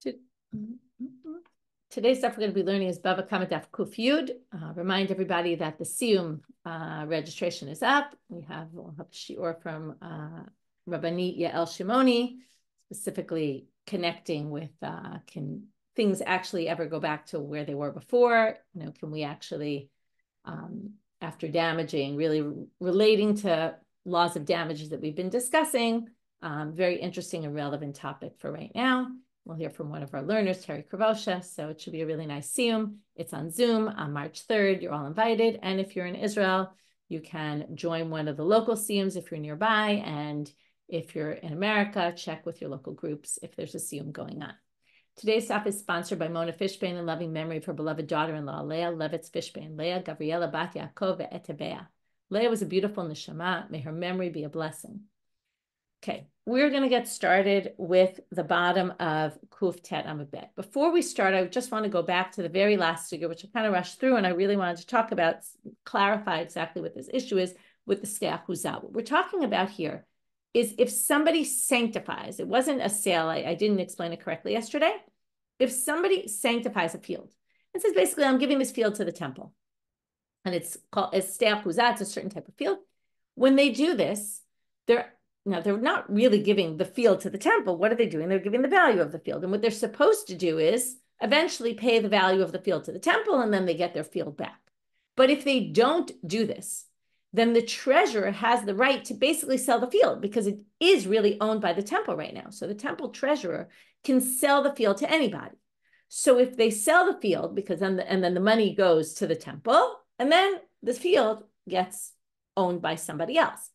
To- Today's stuff we're going to be learning is Bava Kamma Daf Kuf Yud. Remind everybody that the Siyum registration is up. We'll have a Shiur from Rabbanit Yael Shimoni, specifically connecting with can things actually ever go back to where they were before? You know, can we actually, after damaging, really relating to laws of damages that we've been discussing, very interesting and relevant topic for right now. We'll hear from one of our learners, Terry Kravosha. So it should be a really nice Siyum. It's on Zoom on March 3rd. You're all invited. And if you're in Israel, you can join one of the local Siyums if you're nearby. And if you're in America, check with your local groups if there's a Siyum going on. Today's stuff is sponsored by Mona Fishbane in loving memory of her beloved daughter-in-law, Leah Levitz Fishbane, Leah Gabriela Bat Yaakov Etebea. Leah was a beautiful neshama. May her memory be a blessing. Okay, we're going to get started with the bottom of Kuf Tet Amud Bet. Before we start, I just want to go back to the very last figure, which I kind of rushed through, and I really wanted to talk about, clarify exactly what this issue is with the Steach Huzah. What we're talking about here is if somebody sanctifies, it wasn't a sale, I didn't explain it correctly yesterday. If somebody sanctifies a field and says, basically, I'm giving this field to the temple, and it's called a Steach Huzah, it's a certain type of field. When they do this, they're not really giving the field to the temple. What are they doing? They're giving the value of the field. And what they're supposed to do is eventually pay the value of the field to the temple, and then they get their field back. But if they don't do this, then the treasurer has the right to basically sell the field because it is really owned by the temple right now. So the temple treasurer can sell the field to anybody. So if they sell the field, because then the money goes to the temple, and then the field gets owned by somebody else.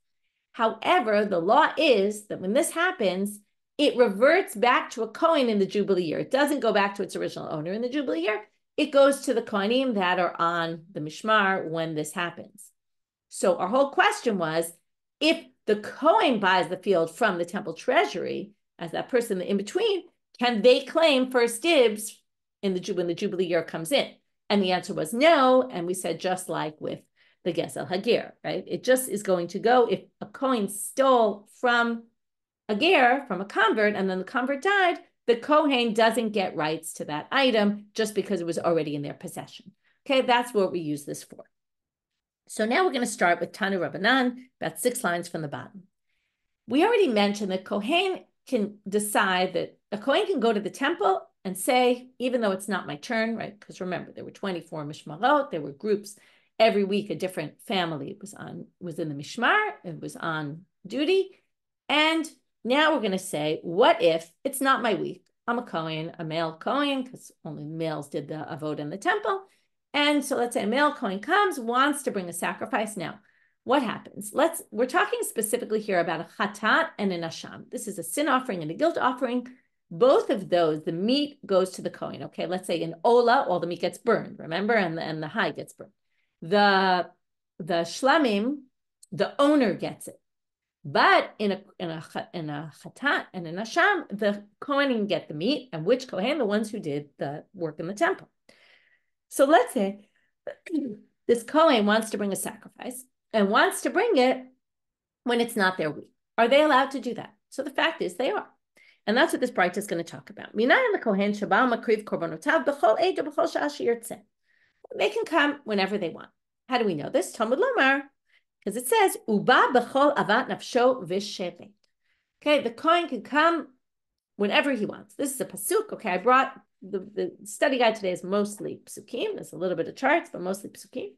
However, the law is that when this happens, it reverts back to a kohen in the Jubilee year. It doesn't go back to its original owner in the Jubilee year. It goes to the kohanim that are on the mishmar when this happens. So our whole question was, if the kohen buys the field from the temple treasury, as that person in between, can they claim first dibs when the Jubilee year comes in? And the answer was no. And we said, just like with the Gesel Hagir, right? It just is going to go if a kohen stole from a ger, from a convert, and then the convert died, the kohen doesn't get rights to that item just because it was already in their possession. Okay, that's what we use this for. So now we're going to start with Tanu Rabbanan, about 6 lines from the bottom. We already mentioned that kohen can decide that a kohen can go to the temple and say, even though it's not my turn, right? Because remember, there were 24 mishmarot, there were groups. Every week, a different family was in the mishmar, it was on duty. And now we're going to say, what if it's not my week? I'm a kohen, a male kohen, because only males did the avod in the temple. And so let's say a male kohen comes, wants to bring a sacrifice. Now, what happens? We're talking specifically here about a chatat and an asham. This is a sin offering and a guilt offering. Both of those, the meat goes to the kohen. Okay, let's say in Ola, all the meat gets burned, remember? And the hide gets burned. The shlamim, the owner gets it, but in a chatat and an asham, the kohanim get the meat, and which kohen? The ones who did the work in the temple. So let's say this kohen wants to bring a sacrifice and wants to bring it when it's not their week. Are they allowed to do that? So the fact is they are, and that's what this bright is going to talk about. Minayin the kohen shabal makriv korbonotav b'chol eid b'chol sha'ah she'yirtzeh. They can come whenever they want. How do we know this? Talmud Lomar, because it says, Uba b'chol avat nafsho v'sheret. Okay, the kohen can come whenever he wants. This is a pasuk. Okay, I brought the study guide today is mostly psukim. There's a little bit of charts, but mostly psukim.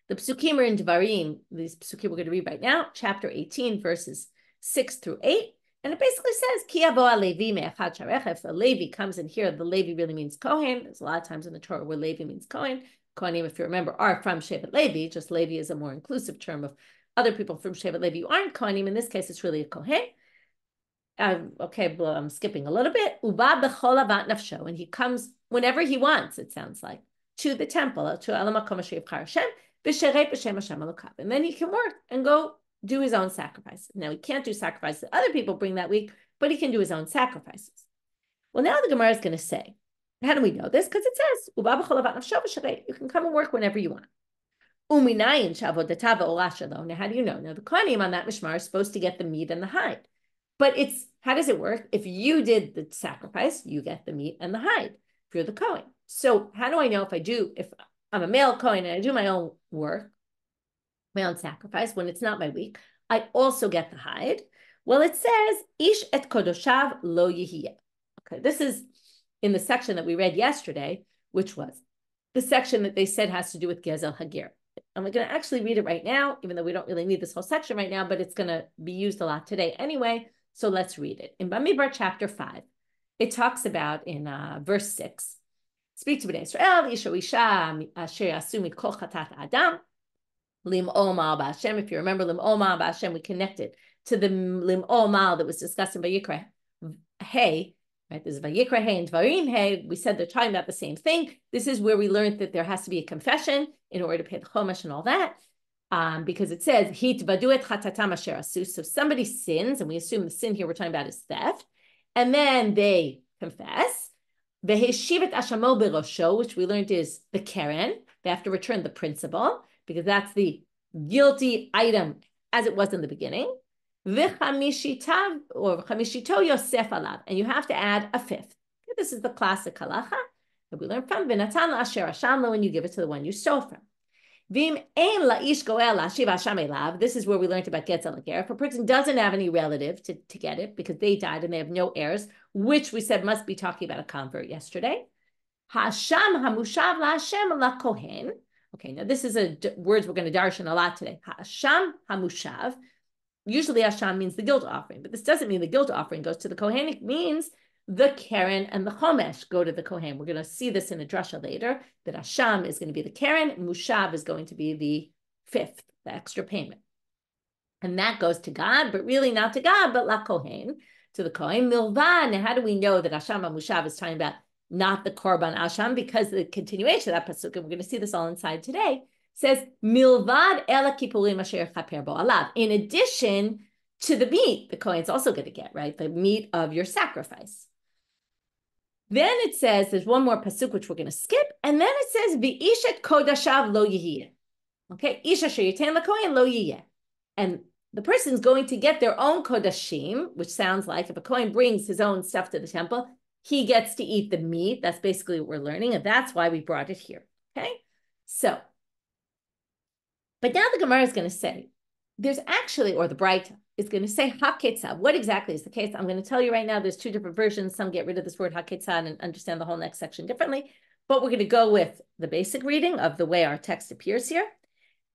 The psukim are in Devarim. These psukim we're going to read right now, chapter 18, verses 6 through 8. And it basically says, Ki yavo ha-levi me'achad sharecha. If a Levi comes in here, the Levi really means kohen. There's a lot of times in the Torah where Levi means kohen. Kohanim, if you remember, are from Shevet Levi. Just Levi is a more inclusive term of other people from Shevet Levi who aren't kohanim. In this case, it's really a kohen. Okay, well, I'm skipping a little bit. Uba b'chol avat nafsho. And he comes whenever he wants, it sounds like, to the temple, to Elam HaKom Asher Yivchar Hashem, b'shereit b'shem Hashem Elokav. And then he can work and go do his own sacrifices. Now, he can't do sacrifices that other people bring that week, but he can do his own sacrifices. Well, now the Gemara is going to say, how do we know this? Because it says, you can come and work whenever you want. Now, how do you know? Now, the kohanim on that mishmar is supposed to get the meat and the hide. But how does it work? If you did the sacrifice, you get the meat and the hide if you're the kohen. So how do I know if I'm a male kohen and I do my own work, my own sacrifice, when it's not my week, I also get the hide? Well, it says, Ish et kodoshav lo yihiyeh. Okay, this is in the section that we read yesterday, which was the section that they said has to do with Gezel Hagir. I'm going to actually read it right now, even though we don't really need this whole section right now, but it's going to be used a lot today anyway. So let's read it. In Bamidbar chapter 5, it talks about in verse 6, speak to Bnei Israel, Isha Isha Asher Yasu Mikol Chatat Adam, Lim'ol Ma'al B'Hashem. If you remember Lim'ol Ma'al B'Hashem, we connected to the Lim'ol Ma'al that was discussed in Vayikra Hey. Right, this is Vayikra Hey and Dvarim Hey. We said they're talking about the same thing. This is where we learned that there has to be a confession in order to pay the chomesh and all that. Because it says, Hitvadu et chatatam asher asu. So somebody sins, and we assume the sin here we're talking about is theft, and then they confess. Veheshivet ashamo berosho, which we learned is the keren. They have to return the principal, because that's the guilty item as it was in the beginning. V'chamishitav or chamishito yosef alav, and you have to add a fifth. This is the classic halacha that we learned from v'natan la'asher asham, when you give it to the one you stole from. V'im ein la'ish goel la'ashiv asham elav. This is where we learned about getzel hager. If a person doesn't have any relative to get it because they died and they have no heirs, which we said must be talking about a convert yesterday. Hasham hamushav la'ashem la kohen. Okay, now this is words we're going to darshan a lot today. Hasham hamushav. Usually asham means the guilt offering, but this doesn't mean the guilt offering goes to the kohen. It means the keren and the chomesh go to the kohen. We're going to see this in a drasha later, that asham is going to be the keren, mushav is going to be the fifth, the extra payment. And that goes to God, but really not to God, but la kohen, to the kohen. Milvan, now how do we know that asham and mushav is talking about not the korban asham? Because the continuation of that pasuk, and we're going to see this all inside today, says, milvad ela kipurim asher chaper bo alav. In addition to the meat, the kohen's also going to get, right? The meat of your sacrifice. Then it says, there's one more pasuk which we're going to skip, and then it says, v'ishet kodashav lo yihiyeh. Okay, isha sheyitain la kohen lo yihiyeh. And the person's going to get their own kodashim, which sounds like if a kohen brings his own stuff to the temple, he gets to eat the meat. That's basically what we're learning, and that's why we brought it here. Okay, so, but now the Gemara is going to say, there's actually, or the Braita is going to say haketza. What exactly is the case? I'm going to tell you right now, there's two different versions. Some get rid of this word haketza and understand the whole next section differently. But we're going to go with the basic reading of the way our text appears here.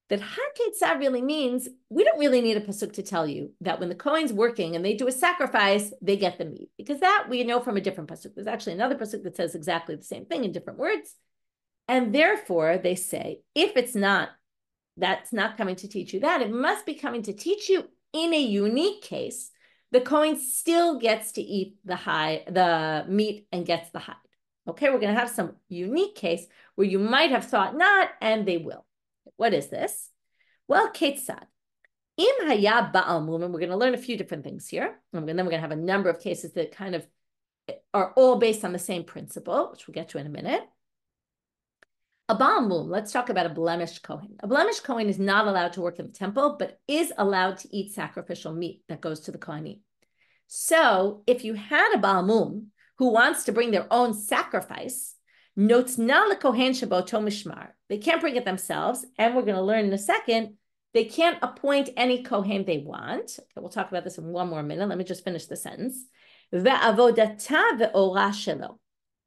That haketza really means, we don't really need a pasuk to tell you that when the kohen's working and they do a sacrifice, they get the meat. Because that we know from a different pasuk. There's actually another pasuk that says exactly the same thing in different words. And therefore, they say, if it's not, that's not coming to teach you that. It must be coming to teach you in a unique case, the kohen still gets to eat the meat and gets the hide. Okay, we're going to have some unique case where you might have thought not, and they will. What is this? Well, ketzad. Im haya ba'al mum, and we're going to learn a few different things here. And then we're going to have a number of cases that kind of are all based on the same principle, which we'll get to in a minute. A Baal Mum, let's talk about a blemished kohen. A blemished kohen is not allowed to work in the temple, but is allowed to eat sacrificial meat that goes to the kohanim. So if you had a Baal Mum who wants to bring their own sacrifice, notzna lekohen shaboto mishmar. They can't bring it themselves, and we're going to learn in a second, they can't appoint any kohen they want. Okay, we'll talk about this in one more minute. Let me just finish the sentence. Ve'avodata ve'ora shelo.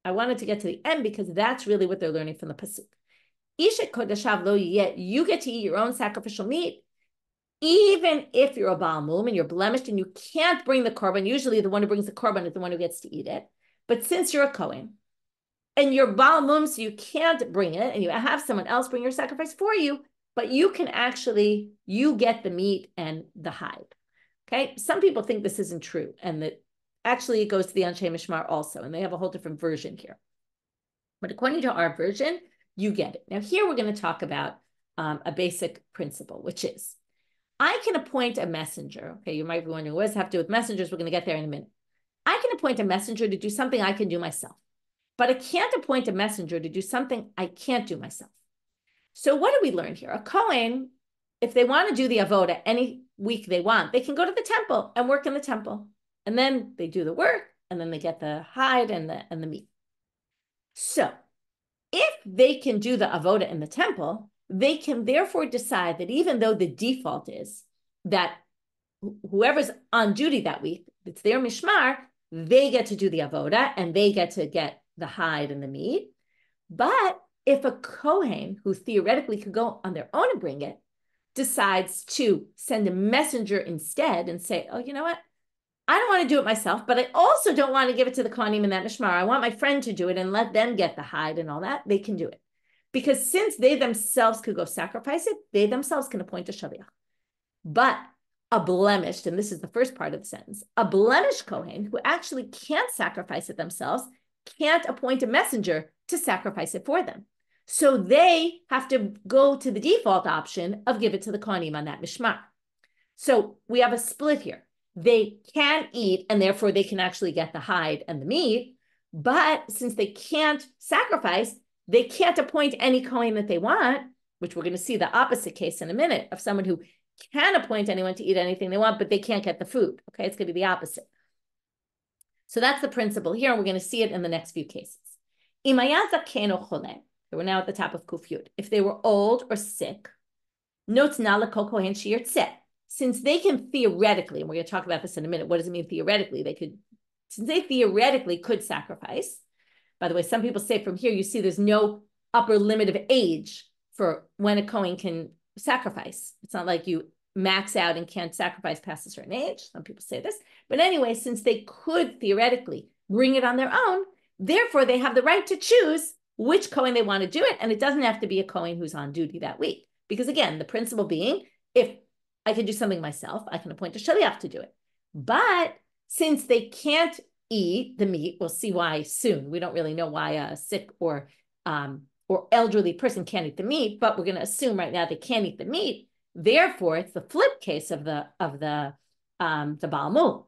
I wanted to get to the end because that's really what they're learning from the pasuk. Isha kodashav lo yiyeh, you get to eat your own sacrificial meat, even if you're a Baal Mum and you're blemished and you can't bring the korban. Usually the one who brings the korban is the one who gets to eat it. But since you're a kohen and you're Baal Mum, so you can't bring it, and you have someone else bring your sacrifice for you, but you can actually, you get the meat and the hide. Okay, some people think this isn't true, and that actually it goes to the Anshe Mishmar also, and they have a whole different version here. But according to our version, you get it. Now here we're going to talk about a basic principle, which is, I can appoint a messenger. Okay, you might be wondering, what does it have to do with messengers? We're going to get there in a minute. I can appoint a messenger to do something I can do myself, but I can't appoint a messenger to do something I can't do myself. So what do we learn here? A kohen, if they want to do the avoda any week they want, they can go to the temple and work in the temple. And then they do the work, and then they get the hide and the meat. So if they can do the avoda in the temple, they can therefore decide that even though the default is that whoever's on duty that week, it's their mishmar, they get to do the avoda and they get to get the hide and the meat. But if a kohen who theoretically could go on their own and bring it decides to send a messenger instead and say, oh, you know what? I don't want to do it myself, but I also don't want to give it to the kohanim and that mishmar. I want my friend to do it and let them get the hide and all that. They can do it. Because since they themselves could go sacrifice it, they themselves can appoint a shaliach. But a blemished, and this is the first part of the sentence, a blemished kohen who actually can't sacrifice it themselves can't appoint a messenger to sacrifice it for them. So they have to go to the default option of give it to the kohanim on that mishmar. So we have a split here. They can eat, and therefore they can actually get the hide and the meat. But since they can't sacrifice, they can't appoint any kohen that they want, which we're going to see the opposite case in a minute of someone who can appoint anyone to eat anything they want, but they can't get the food. Okay, it's going to be the opposite. So that's the principle here, and we're going to see it in the next few cases. We're now at the top of Kuf Yud. If they were old or sick, since they can theoretically, and we're going to talk about this in a minute, what does it mean theoretically? Since they theoretically could sacrifice. By the way, some people say from here, you see there's no upper limit of age for when a kohen can sacrifice. It's not like you max out and can't sacrifice past a certain age. Some people say this. But anyway, since they could theoretically bring it on their own, therefore they have the right to choose which kohen they want to do it. And it doesn't have to be a kohen who's on duty that week. Because again, the principle being, if I can do something myself, I can appoint a shaliach to do it. But since they can't eat the meat, we'll see why soon. We don't really know why a sick or elderly person can't eat the meat, but we're going to assume right now they can't eat the meat. Therefore, it's the flip case of the Balmul.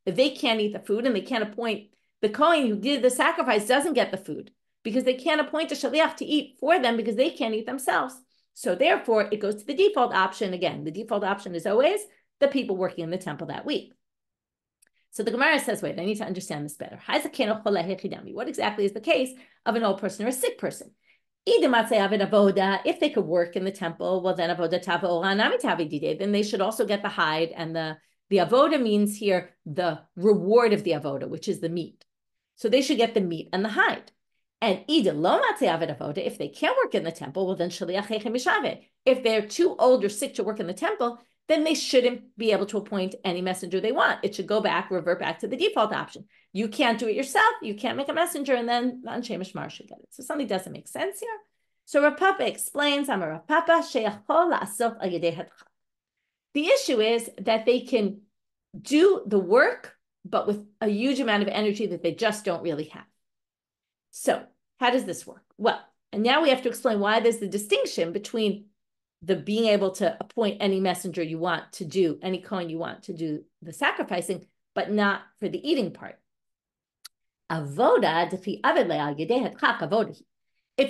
If they can't eat the food and they can't appoint the kohen who did the sacrifice doesn't get the food because they can't appoint a shaliach to eat for them because they can't eat themselves. So therefore, it goes to the default option. Again, the default option is always the people working in the temple that week. So the Gemara says, wait, I need to understand this better. What exactly is the case of an old person or a sick person? If they could work in the temple, well, then then they should also get the hide. And the avoda means here the reward of the avoda, which is the meat. So they should get the meat and the hide. And if they can't work in the temple, well, then if they're too old or sick to work in the temple, then they shouldn't be able to appoint any messenger they want. It should revert back to the default option. You can't do it yourself. You can't make a messenger, and then the Anshe Mishmar should get it. So something doesn't make sense here. So Rav Papa explains, the issue is that they can do the work, but with a huge amount of energy that they just don't really have. So how does this work? Well, and now we have to explain why there's the distinction between the being able to appoint any messenger you want to do, any kohen you want to do the sacrificing, but not for the eating part. If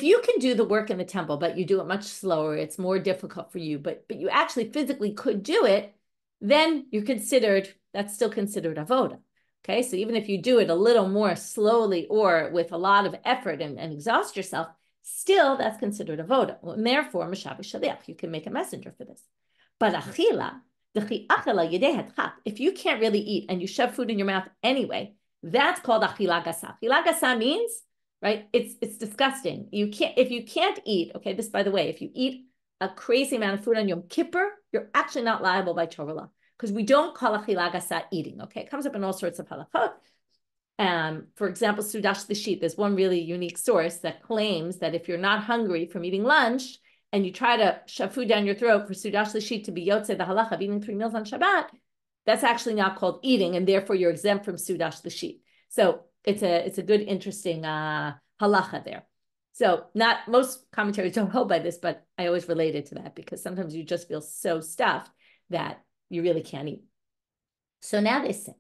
you can do the work in the temple, but you do it much slower, it's more difficult for you, but you actually physically could do it, then that's still considered avoda. Okay, so even if you do it a little more slowly or with a lot of effort and exhaust yourself, still that's considered avoda. And therefore, you can make a messenger for this. But if you can't really eat and you shove food in your mouth anyway, that's called achila gasa. Achila gasa means, right, it's disgusting. If you can't eat, okay, this by the way, if you eat a crazy amount of food on Yom Kippur, you're actually not liable by Torah law. Because we don't call achila gasa eating, okay? It comes up in all sorts of halachot. For example, Sudash Lishit, there's one really unique source that claims that if you're not hungry from eating lunch and you try to shove food down your throat for Sudash Lishit to be yotze the halacha of eating 3 meals on Shabbat, that's actually not called eating, and therefore you're exempt from Sudash Lishit. So it's a good, interesting halacha there. So not most commentaries don't hold by this, but I always relate it to that because sometimes you just feel so stuffed that you really can't eat. So now they say,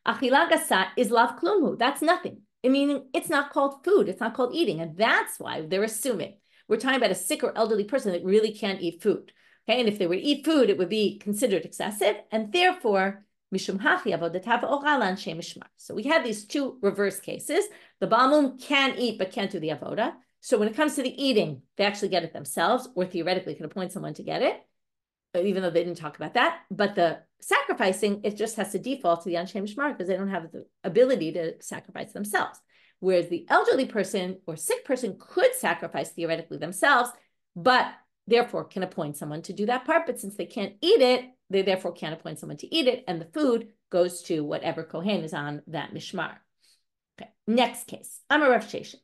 achila gasa is lav klumhu. That's nothing. Meaning it's not called food. It's not called eating. And that's why they're assuming we're talking about a sick or elderly person that really can't eat food. Okay, and if they were to eat food, it would be considered excessive, and therefore, mishum hachi avodatav oral anshe mishmar. So we have these two reverse cases. The Balmum can eat but can't do the avoda. So when it comes to the eating, they actually get it themselves, or theoretically can appoint someone to get it, even though they didn't talk about that. But the sacrificing, it just has to default to the anshe mishmar because they don't have the ability to sacrifice themselves. Whereas the elderly person or sick person could sacrifice theoretically themselves, but therefore can appoint someone to do that part. But since they can't eat it, they therefore can't appoint someone to eat it, and the food goes to whatever kohen is on that mishmar. Okay, next case. I'm a ramification.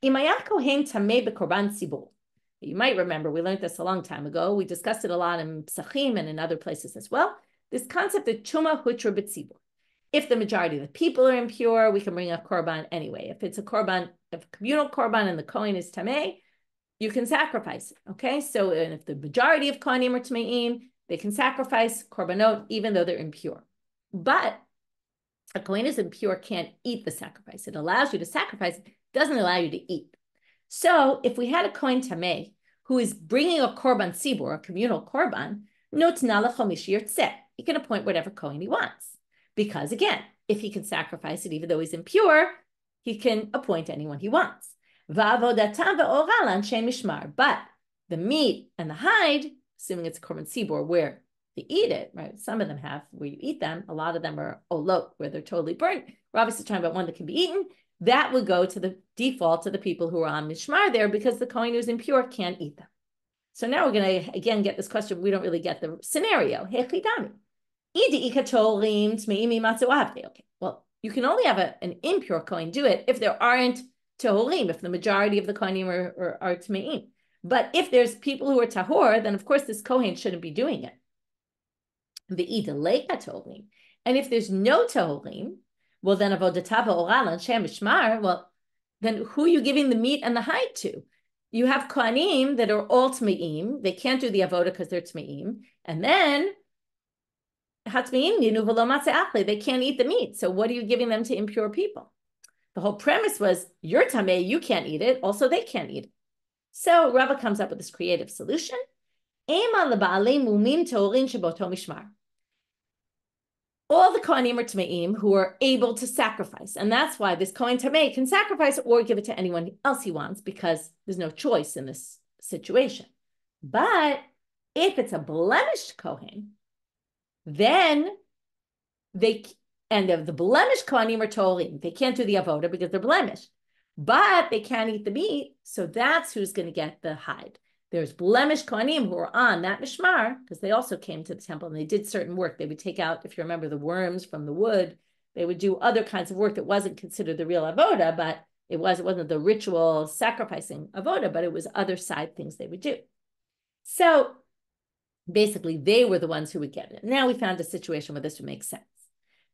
Imayach kohen tameh bekorban tzibur. You might remember we learned this a long time ago. We discussed it a lot in Psachim and in other places as well. This concept of tuma hutra b'tzibur. If the majority of the people are impure, we can bring a korban anyway. If it's a korban, if a communal korban and the kohen is tameh, you can sacrifice it. Okay, so and if the majority of kohanim are tameim, they can sacrifice korbanot even though they're impure. But a kohen is impure, can't eat the sacrifice. It allows you to sacrifice, doesn't allow you to eat. So if we had a kohen tameh who is bringing a korban tzibur, a communal korban, notna lecho mish yirtzeh. He can appoint whatever kohen he wants. Because again, if he can sacrifice it, even though he's impure, he can appoint anyone he wants. But the meat and the hide, assuming it's a korban tzibur where they eat it, right? Some of them have where you eat them. A lot of them are olot, where they're totally burnt. We're obviously talking about one that can be eaten. That would go to the default to the people who are on mishmar there because the kohen who's impure can't eat them. So now we're going to, again, get this question. We don't really get the scenario. Okay, well, you can only have an impure kohen do it if there aren't tahorim, if the majority of the kohanim are tmeim. But if there's people who are tahor, then of course this kohen shouldn't be doing it. And if there's no tahorim, well then avodatava oral and shem mishmar, well, then who are you giving the meat and the hide to? You have kohanim that are all tmeim. They can't do the avoda because they're tmeim. And then they can't eat the meat. So what are you giving them to impure people? The whole premise was, you're tameh, you can't eat it. Also, they can't eat it. So Rava comes up with this creative solution. All the kohanim are tameim who are able to sacrifice. And that's why this kohen tameh can sacrifice or give it to anyone else he wants because there's no choice in this situation. But if it's a blemished kohen, then the blemished kohanim are tolim. They can't do the avoda because they're blemished, but they can't eat the meat. So that's who's going to get the hide. There's blemished kohanim who are on that mishmar because they also came to the temple and they did certain work. They would take out, if you remember, the worms from the wood. They would do other kinds of work that wasn't considered the real avoda, but it wasn't the ritual sacrificing avoda, but it was other side things they would do. So basically, they were the ones who would get it. Now we found a situation where this would make sense.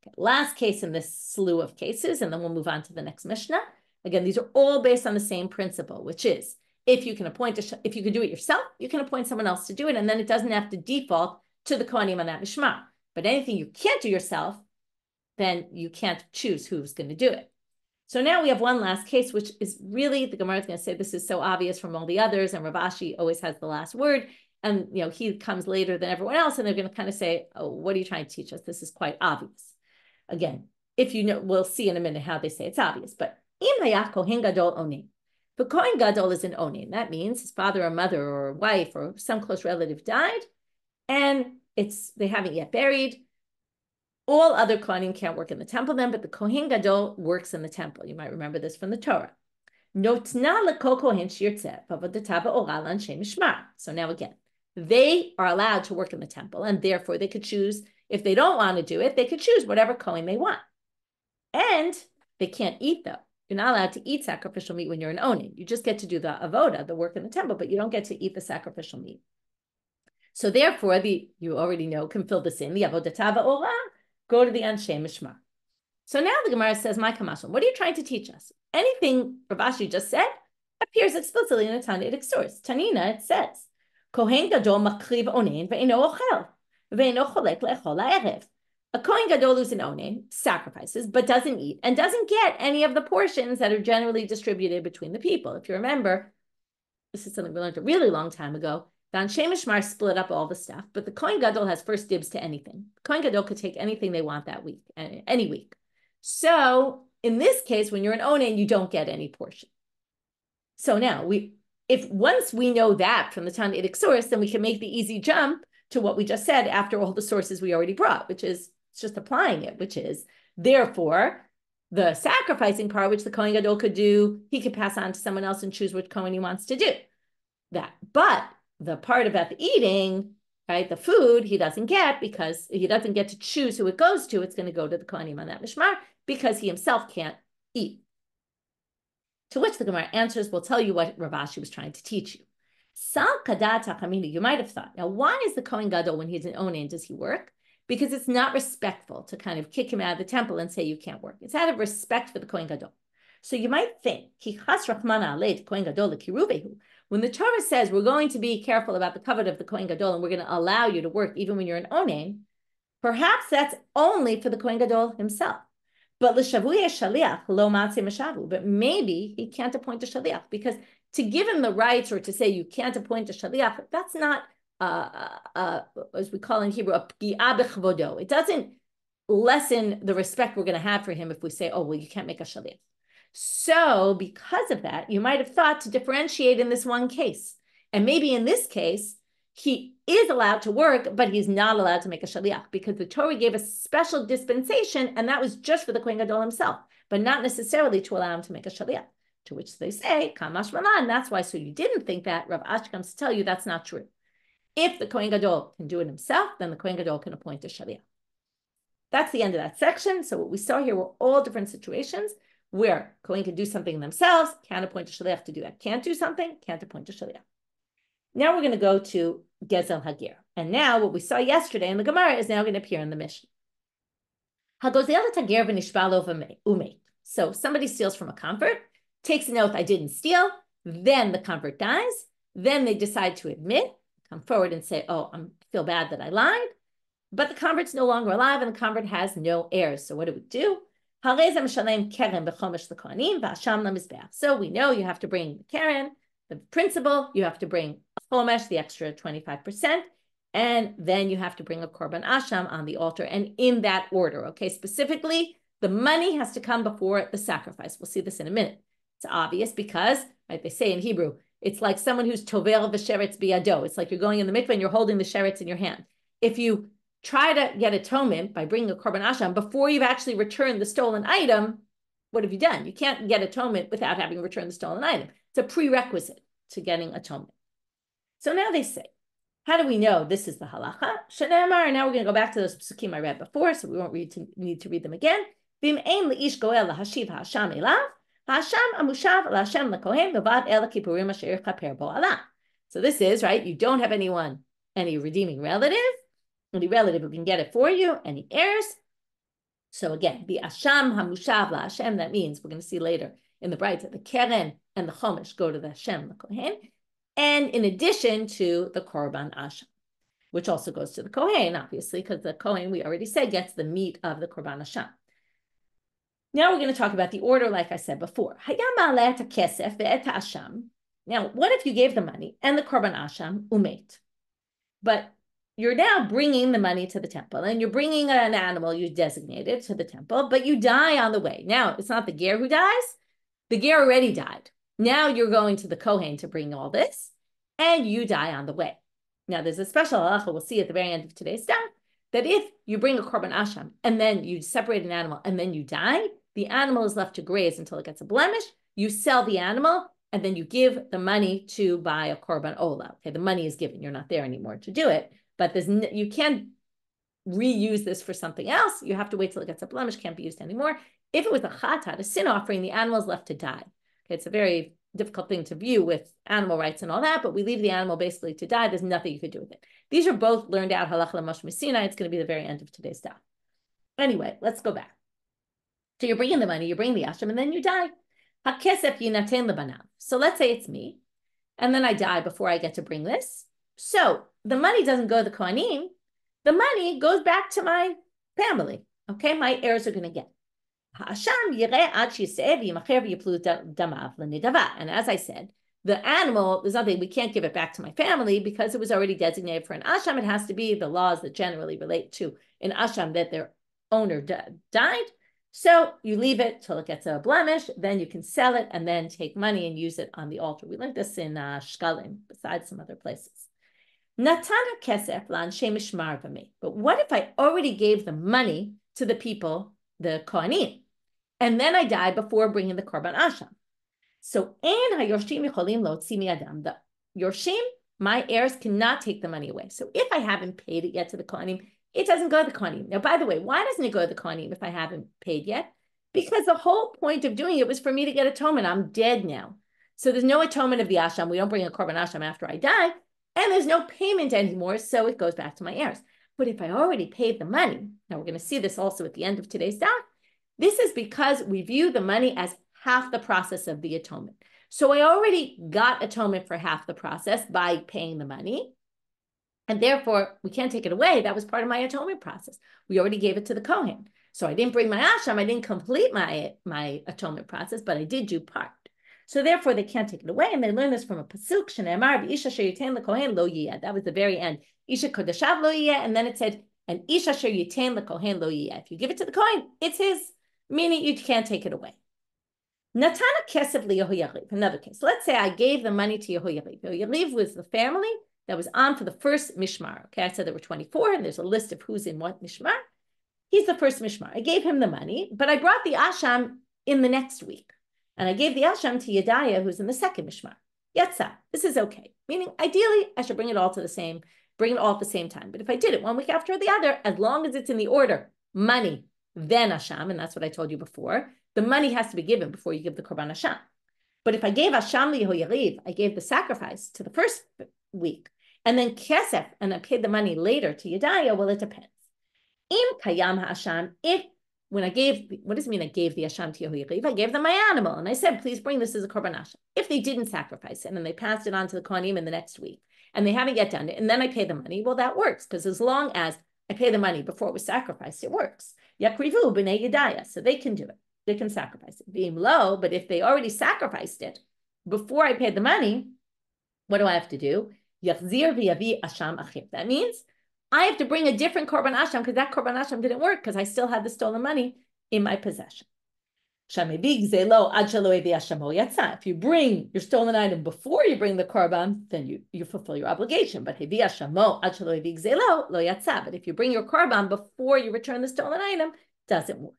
Okay, last case in this slew of cases, and then we'll move on to the next Mishnah. Again, these are all based on the same principle, which is if you can do it yourself, you can appoint someone else to do it, and then it doesn't have to default to the kohanim on that mishmar. But anything you can't do yourself, then you can't choose who's going to do it. So now we have one last case, which is really, the Gemara is going to say this is so obvious from all the others, and Rav Ashi always has the last word. And he comes later than everyone else, and they're going to kind of say, "Oh, what are you trying to teach us? This is quite obvious." Again, if you know, we'll see in a minute how they say it's obvious. But im hayach kohen gadol onin, the kohen gadol is an onin. That means his father or mother or wife or some close relative died, and they haven't yet buried. All other kohanim can't work in the temple then, but the kohen gadol works in the temple. You might remember this from the Torah. Notna lekol kohen shirtzeh v'avodatava oral anshe mishmar. So now again, they are allowed to work in the temple, and therefore they could choose, if they don't want to do it, they could choose whatever kohen they want. And they can't eat, though. You're not allowed to eat sacrificial meat when you're an onin. You just get to do the avoda, the work in the temple, but you don't get to eat the sacrificial meat. So therefore, you already know, can fill this in, the avodatava ora, go to the anshe mishmar. So now the Gemara says, my kamashon, what are you trying to teach us? Anything Rav Ashi just said appears explicitly in a Tanaitic source. Tanina, it says, Kohen gadol makriv onin ve'eno ochel, ve'eno cholek le'echol ha'erev. A kohen gadol who's an onin sacrifices, but doesn't eat and doesn't get any of the portions that are generally distributed between the people. If you remember, this is something we learned a really long time ago. The Anshe Mishmar split up all the stuff, but the Kohen Gadol has first dibs to anything. The Kohen Gadol could take anything they want that week, any week. So in this case, when you're an onen, you don't get any portion. So now if once we know that from the Talmudic source, then we can make the easy jump to what we just said after all the sources we already brought, which is just applying it, which is therefore the sacrificing part, which the Kohen Gadol could do, he could pass on to someone else and choose which Kohen he wants to do that. But the part about the eating, right, the food, he doesn't get because he doesn't get to choose who it goes to. It's going to go to the kohanim on that mishmar because he himself can't eat. To which the Gemara answers, we'll tell you what Rav Ashi was trying to teach you. Sal kadat hachamini, you might have thought, now why is the Kohen Gadol, when he's an onen, does he work? Because it's not respectful to kind of kick him out of the temple and say you can't work. It's out of respect for the Kohen Gadol. So you might think, when the Torah says we're going to be careful about the covet of the Kohen Gadol and we're going to allow you to work even when you're an onen, perhaps that's only for the Kohen Gadol himself. But but maybe he can't appoint a shaliach, because to give him the rights or to say you can't appoint a shaliach, that's not, as we call in Hebrew, a pgi'ah b'chavodo. It doesn't lessen the respect we're going to have for him if we say, oh, well, you can't make a shaliach. So because of that, you might have thought to differentiate in this one case. And maybe in this case, he is allowed to work, but he's not allowed to make a shaliach because the Torah gave a special dispensation, and that was just for the Kohen Gadol himself, but not necessarily to allow him to make a shaliach. To which they say, Kamma, and that's why. So you didn't think that. Rav Ashi comes to tell you that's not true. If the Kohen Gadol can do it himself, then the Kohen Gadol can appoint a shaliach. That's the end of that section. So what we saw here were all different situations where Kohen can do something themselves, can't appoint a shaliach to do that. Can't do something, can't appoint a shaliach. Now we're going to go to Gezel Hagir. And now what we saw yesterday in the Gemara is now going to appear in the Mishnah. So somebody steals from a convert, takes an oath, I didn't steal, then the convert dies, then they decide to admit, come forward and say, oh, I feel bad that I lied, but the convert's no longer alive and the convert has no heirs. So what do? So we know you have to bring the keren, the principal, you have to bring a chomesh, the extra 25%, and then you have to bring a korban asham on the altar, and in that order, okay? Specifically, the money has to come before the sacrifice. We'll see this in a minute. It's obvious because, like they say in Hebrew, it's like someone who's tovel v'sheretz biyado. It's like you're going in the mikveh and you're holding the sheretz in your hand. If you try to get atonement by bringing a korban asham before you've actually returned the stolen item, what have you done? You can't get atonement without having returned the stolen item. It's a prerequisite to getting atonement. So now they say, how do we know this is the halacha? Shenemar, and now we're going to go back to those psukim I read before, so we won't need to read them again. V'im ein leish goel lahashiv ha'asham elav, ha'asham amushav la'ashem l'kohen v'vad el kippurim asher chaper bo alah. So this is, right, you don't have any redeeming relative, any relative who can get it for you, any heirs. So again, the asham hamushav la'ashem, that means, we're going to see later in the Braita, the keren and the chomesh go to the Hashem, the kohen, and in addition to the korban asham, which also goes to the kohen, obviously, because the kohen, we already said, gets the meat of the korban asham. Now we're going to talk about the order, like I said before. Now, what if you gave the money and the korban asham umet, but you're now bringing the money to the temple, and you're bringing an animal you designated to the temple, but you die on the way. Now, it's not the ger who dies. The ger already died. Now you're going to the kohen to bring all this, and you die on the way. Now, there's a special halacha we'll see at the very end of today's stuff, that if you bring a korban asham, and then you separate an animal, and then you die, the animal is left to graze until it gets a blemish. You sell the animal, and then you give the money to buy a korban olah. Okay, the money is given. You're not there anymore to do it. But you can't reuse this for something else. You have to wait till it gets a blemish, can't be used anymore. If it was a chatat, a sin offering, the animal is left to die. Okay, it's a very difficult thing to view with animal rights and all that, but we leave the animal basically to die. There's nothing you could do with it. These are both learned out halacha l'moshe Sinai. It's going to be the very end of today's stuff. Anyway, let's go back. So you're bringing the money, you bring the asham, and then you die. HaKesef yinaten lebanav. So let's say it's me, and then I die before I get to bring this. So the money doesn't go to the kohanim. The money goes back to my family. Okay, my heirs are going to get. And as I said, the animal, there's nothing, we can't give it back to my family because it was already designated for an asham. It has to be the laws that generally relate to an asham that their owner died. So you leave it till it gets a blemish, then you can sell it and then take money and use it on the altar. We learned this in Shkalim, besides some other places. Natana kesef l'anshei mishmar v'mei. But what if I already gave the money to the people, the kohanim, and then I died before bringing the korban asham? So ein hayorshim yicholim lotzi mi'adam. The yorshim, my heirs, cannot take the money away. So if I haven't paid it yet to the kohanim, it doesn't go to the kohanim. Now, by the way, why doesn't it go to the kohanim if I haven't paid yet? Because the whole point of doing it was for me to get atonement. I'm dead now. So there's no atonement of the asham. We don't bring a korban asham after I die. And there's no payment anymore, so it goes back to my heirs. But if I already paid the money, now we're going to see this also at the end of today's daf, this is because we view the money as half the process of the atonement. So I already got atonement for half the process by paying the money. And therefore, we can't take it away. That was part of my atonement process. We already gave it to the kohen. So I didn't bring my asham. I didn't complete my atonement process, but I did do part. So therefore, they can't take it away. And they learn this from a pasuk, Shne'emar, Isha asher yitain lekohen lo yiyeh. That was the very end. Isha kodeshav lo yiyeh. And then it said, and Isha asher yitain lekohen lo yiyeh. If you give it to the kohen, it's his, meaning you can't take it away. Natana kesef liYehoyariv. Another case. Let's say I gave the money to Yehoyariv. Yehoyariv was the family that was on for the first mishmar. Okay, I said there were 24, and there's a list of who's in what mishmar. He's the first mishmar. I gave him the money, but I brought the asham in the next week. And I gave the asham to Yedaya, who's in the second mishmar. Yetza, this is okay. Meaning, ideally, I should bring it all at the same time. But if I did it 1 week after the other, as long as it's in the order, money, then asham, and that's what I told you before, the money has to be given before you give the korban asham. But if I gave asham liYehoyariv, I gave the sacrifice to the first week, and then kesef, and I paid the money later to Yedaya, well, it depends. Im kayam ha'asham, if when I gave, what does it mean I gave the asham to Yehoyariv? I gave them my animal, and I said, please bring this as a korban asham. If they didn't sacrifice it, and they passed it on to the kohanim in the next week, and they haven't yet done it, and then I pay the money, well, that works, because as long as I pay the money before it was sacrificed, it works. Yakrivu b'nei Yedaya, so they can do it. They can sacrifice it. Being low, but if they already sacrificed it before I paid the money, what do I have to do? Yachzir v'yavi asham achiv. That means I have to bring a different korban asham because that korban asham didn't work because I still had the stolen money in my possession. If you bring your stolen item before you bring the korban, then you fulfill your obligation. But if you bring your korban before you return the stolen item, it doesn't work.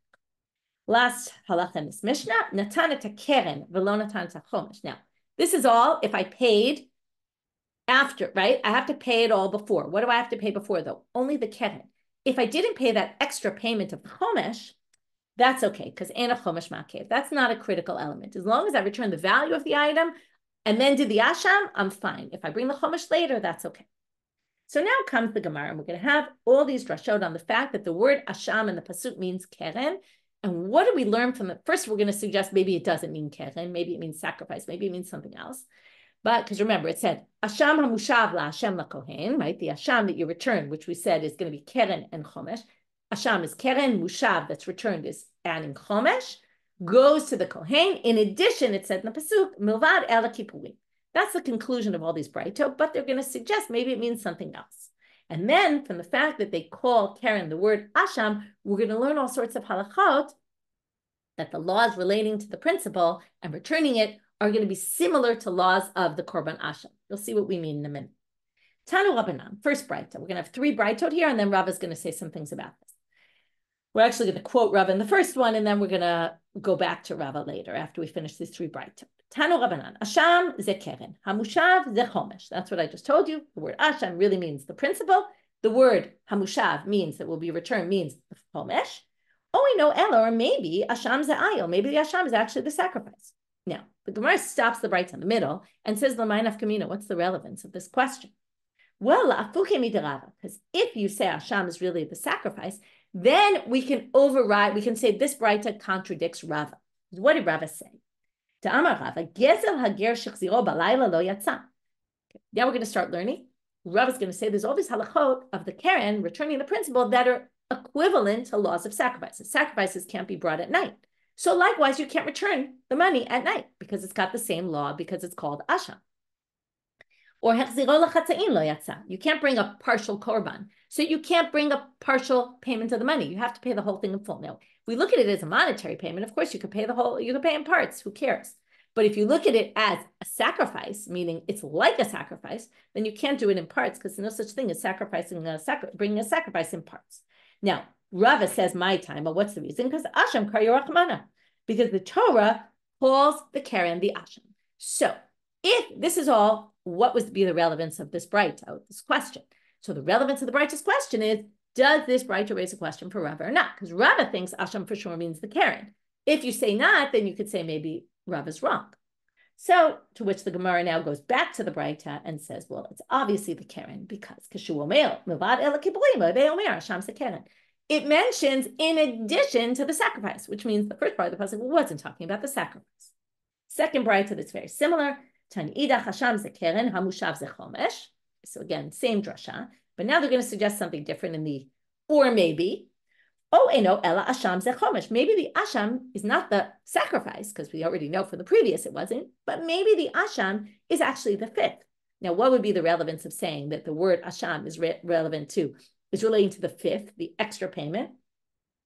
Last halacha in this Mishnah, natana keren v'lo natana chomesh. Now, this is all if I paid after, right? I have to pay it all before. What do I have to pay before, though? Only the keren. If I didn't pay that extra payment of the chomesh, that's okay, because ain't a chomesh makev. That's not a critical element. As long as I return the value of the item and then do the asham, I'm fine. If I bring the chomesh later, that's okay. So now comes the Gemara, and we're going to have all these drashot on the fact that the word asham in the pasuk means keren. And what do we learn from it? First, we're going to suggest maybe it doesn't mean keren, maybe it means sacrifice, maybe it means something else. But because remember, it said asham hamushav la Hashem la kohen, right? The asham that you return, which we said is going to be keren and chomesh. Asham is keren, mushav that's returned is adding chomesh, goes to the kohen. In addition, it said in the pasuk milvad el kippurim. That's the conclusion of all these braytot, but they're going to suggest maybe it means something else. And then from the fact that they call keren the word asham, we're going to learn all sorts of halachot that the laws relating to the principle and returning it are going to be similar to laws of the korban asham. You'll see what we mean in a minute. Tanu Rabbanan, first braytot. We're going to have 3 braytot here, and then Rava is going to say some things about this. We're actually going to quote Rava in the first one, and then we're going to go back to Rava later after we finish these 3 braytot. Tanu Rabbanan, asham ze keren, hamushav ze chomesh. That's what I just told you. The word asham really means the principle. The word hamushav means that will be returned means the chomesh. Oh, we know elo, or maybe asham ze ayil. Maybe the asham is actually the sacrifice. Now, the Gemara stops the braytot in the middle and says, "L'may nafkamina." What's the relevance of this question? Well, because if you say asham is really the sacrifice, then we can override. We can say this braytot contradicts Rava. What did Rava say? Now we're going to start learning. Rava is going to say there's all these halachot of the keren returning the principle that are equivalent to laws of sacrifices. Sacrifices can't be brought at night. So likewise, you can't return the money at night because it's got the same law because it's called asham. Or you can't bring a partial korban. So you can't bring a partial payment of the money. You have to pay the whole thing in full. Now, if we look at it as a monetary payment, of course, you could pay the whole, you could pay in parts. Who cares? But if you look at it as a sacrifice, meaning it's like a sacrifice, then you can't do it in parts because there's no such thing as bringing a sacrifice in parts. Now, Rava says my time, but what's the reason? Because asham kar yorachmana, because the Torah calls the keren the asham. So if this is all, what would be the relevance of this Braita, this question? So the relevance of the Braita's question is, does this Braita raise a question for Rava or not? Because Rava thinks asham for sure means the keren. If you say not, then you could say maybe Rava's wrong. So to which the Gemara now goes back to the Braita and says, well, it's obviously the keren because it mentions in addition to the sacrifice, which means the first part of the pasuk wasn't talking about the sacrifice. Second Braita that's very similar. So again, same drasha, but now they're going to suggest something different in the, or maybe, maybe the asham is not the sacrifice, because we already know from the previous it wasn't, but maybe the asham is actually the fifth. Now, what would be the relevance of saying that the word asham is relating to the fifth, the extra payment,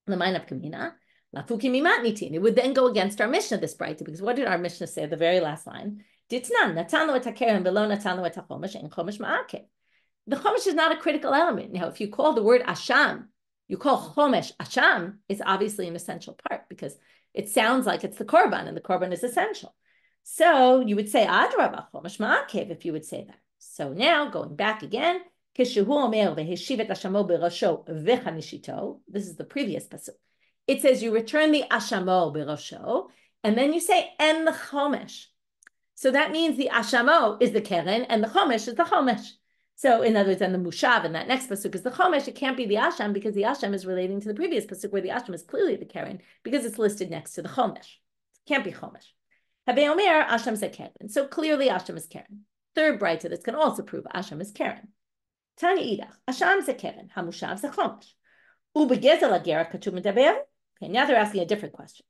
the mine of kamina? It would then go against our Mishnah, this Braita, because what did our Mishnah say at the very last line? The chomesh is not a critical element. Now, if you call the word asham, you call chomesh asham, it's obviously an essential part because it sounds like it's the korban, and the korban is essential. So you would say adrabah chomesh ma'akev if you would say that. So now going back again, this is the previous pasuk. It says you return the ashamo birosho, and then you say and the chomesh. So that means the ashamo is the keren and the chomesh is the chomesh. So in other words, and the mushav in that next pasuk is the chomesh. It can't be the asham because the asham is relating to the previous pasuk where the asham is clearly the keren because it's listed next to the chomesh. It can't be chomesh. Habe omer asham is keren. So clearly asham is keren. Third Braita that can also prove asham is keren. Tani idach asham is keren, hamushav is chomesh. Ubegezel agera katuv medaber. Okay, now they're asking a different question.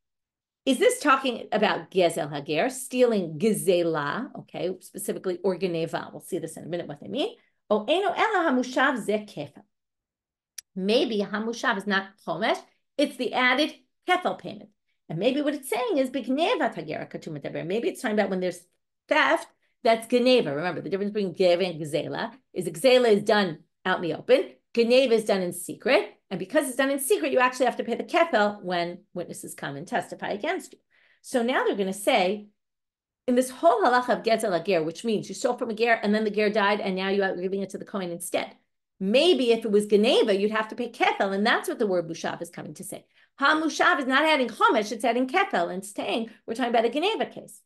Is this talking about gezel hager, stealing gezela, okay, specifically or geneva? We'll see this in a minute what they mean. O eno ela hamushav ze kefel. Maybe hamushav is not chomesh, it's the added kefel payment. And maybe what it's saying is b'gneva hagera katuv medaber. Maybe it's talking about when there's theft, that's geneva. Remember, the difference between geva and gezela is done out in the open. Geneva is done in secret. And because it's done in secret, you actually have to pay the kefel when witnesses come and testify against you. So now they're going to say, in this whole halacha of gezel hager, which means you stole from a ger and then the ger died and now you're giving it to the kohen instead. Maybe if it was geneva, you'd have to pay kefel, and that's what the word mushav is coming to say. Ha-mushav is not adding chomesh, it's adding kefel, and saying we're talking about a geneva case.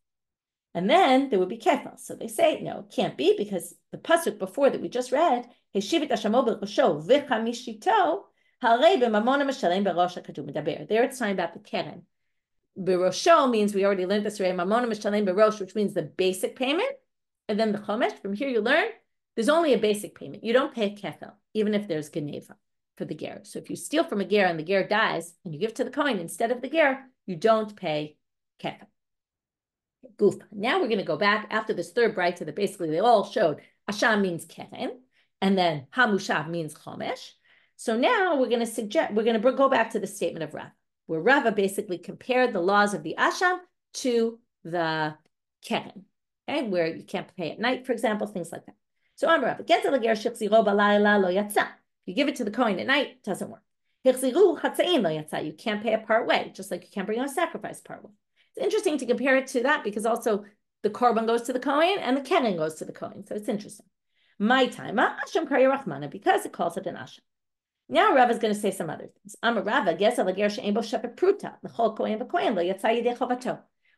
And then there would be kefel. So they say, no, it can't be because the pasuk before that we just read, heshivit ashamo b'rosho v'chamishito, there it's talking about the keren. Birosho means we already learned this already. Mamona mishalem birosh, which means the basic payment, and then the chomesh. From here you learn there's only a basic payment. You don't pay kefel, even if there's geneva for the ger. So if you steal from a ger and the ger dies, and you give to the kohen instead of the ger, you don't pay kefel. Goof. Now we're going to go back after this third Braita that basically they all showed asham means keren, and then hamushav means chomesh. So now we're going to go back to the statement of Rava, where Rava basically compared the laws of the asham to the keren, okay, where you can't pay at night, for example, things like that. So I'm Rava. You give it to the kohen at night, it doesn't work. You can't pay a part way, just like you can't bring a sacrifice part way. It's interesting to compare it to that because also the korban goes to the kohen and the keren goes to the kohen. So it's interesting. My time, asham kar yorachmana, because it calls it an asham. Now Rava is going to say some other things.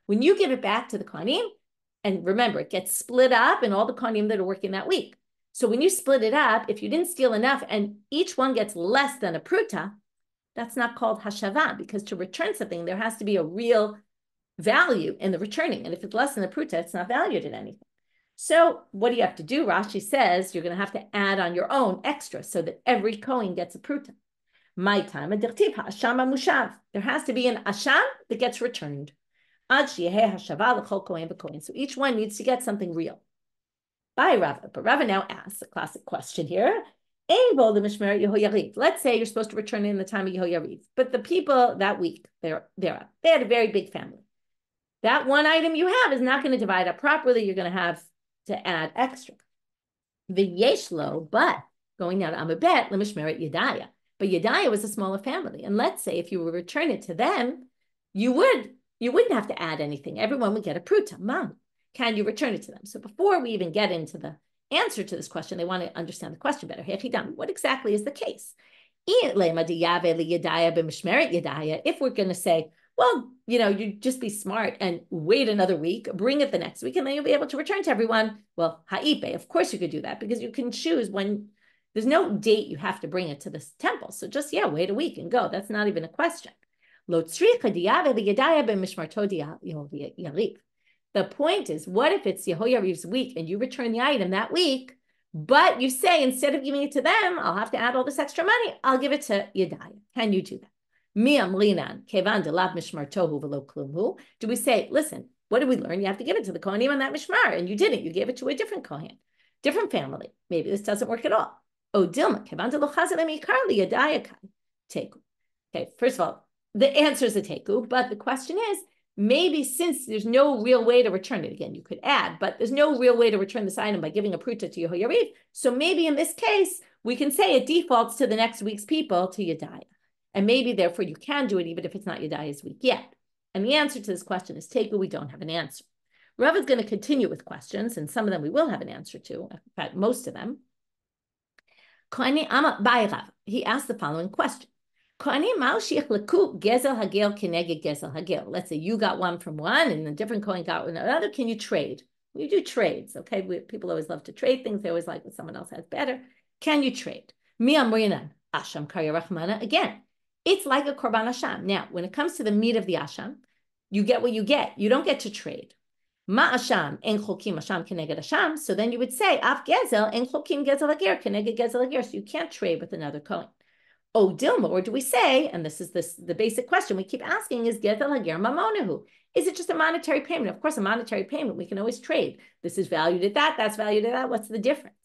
When you give it back to the kohanim, and remember, it gets split up in all the kohanim that are working that week. So when you split it up, if you didn't steal enough and each one gets less than a pruta, that's not called hashava, because to return something, there has to be a real value in the returning. And if it's less than a pruta, it's not valued at anything. So what do you have to do? Rashi says you're going to have to add on your own extra so that every kohen gets a pruta. My time, asham. There has to be an asham that gets returned. So each one needs to get something real. By Rava. But Rava now asks a classic question here. Let's say you're supposed to return it in the time of Yehoyariv, but the people that week, they had a very big family. That one item you have is not going to divide up properly. You're going to have to add extra. V'yeshlo, but going now to Amabet, l'mishmeret Yedaya. But Yedaya was a smaller family. And let's say if you would return it to them, you wouldn't have to add anything. Everyone would get a pruta. Mom, can you return it to them? So before we even get into the answer to this question, they want to understand the question better. What exactly is the case? If we're going to say, well, you just be smart and wait another week, bring it the next week, and then you'll be able to return to everyone. Well, ha'ipe, of course you could do that because you can choose when there's no date you have to bring it to this temple. So just, wait a week and go. That's not even a question. The point is, what if it's Yehoyariv's week and you return the item that week, but you say, instead of giving it to them, I'll have to add all this extra money, I'll give it to Yedaya. Can you do that? Do we say, listen, what did we learn? You have to give it to the kohanim on that mishmar, and you didn't. You gave it to a different kohen, different family. Maybe this doesn't work at all. Oh, Dilma, take. Okay, first of all, the answer is a teku, but the question is, maybe since there's no real way to return it, again, you could add, but there's no real way to return this item by giving a pruta to Yehoyariv. So maybe in this case, we can say it defaults to the next week's people to Yedaya. And maybe, therefore, you can do it even if it's not Yedaya's week yet. And the answer to this question is teku. We don't have an answer. Rava is going to continue with questions, and some of them we will have an answer to, in fact, most of them. He asked the following question. Let's say you got one from one and a different kohen got one another. Can you trade? You do trades, okay? People always love to trade things. They always like what someone else has better. Can you trade? Asham. Again, it's like a korban asham. Now, when it comes to the meat of the asham, you get what you get. You don't get to trade. Ma asham en cholkim asham keneged asham. So then you would say af gezel en cholkim gezel hager keneged gezel hager. So you can't trade with another kohen. Oh, Dilma, or do we say, and this is the basic question we keep asking, is gezel hager mamonahu? Is it just a monetary payment? Of course, a monetary payment, we can always trade. This is valued at that, that's valued at that. What's the difference?